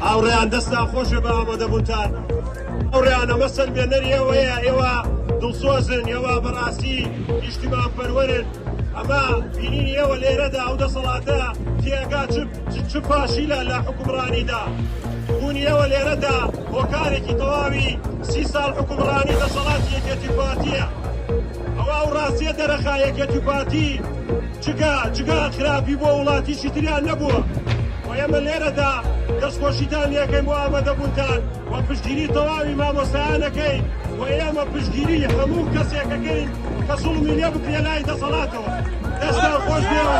ئاوڕێیان دەستا خۆشە بە ئامادەبوونتان ئەوڕێیان ئەمە سەلمێنەری ئێوەیە ئێوە دڵسۆزن ئێوە بەڕاستی نیشتیمان پەروەرن ئەمە بینینی ئێوە لێرەدا ئەو دەسەڵاتە تێگا چ پاشیلە لە حکومڕانیدا بوونی ئێوە لێرەدا هۆکارێکی تەواوی 30 ساڵ حکومڕانی دەسەڵاتی یەکێتی پارتیە ئەوە ئەو ڕاستیە دەرەخا یەکێتی پارتی جگا خراپی بۆ وڵاتیشی تریان نەبووە و ئێمە لێرەدا دەستخۆشیتان یەکەین بۆ ئامادەبوونتان و پشتگیری تەواوی مامۆستایانەکەین و ئێمە پشتگیری هەموو کەسێکەکەین کە زوڵمی لێ بکرێ لای دەسەڵاتەوە دەستان خۆش بێەوە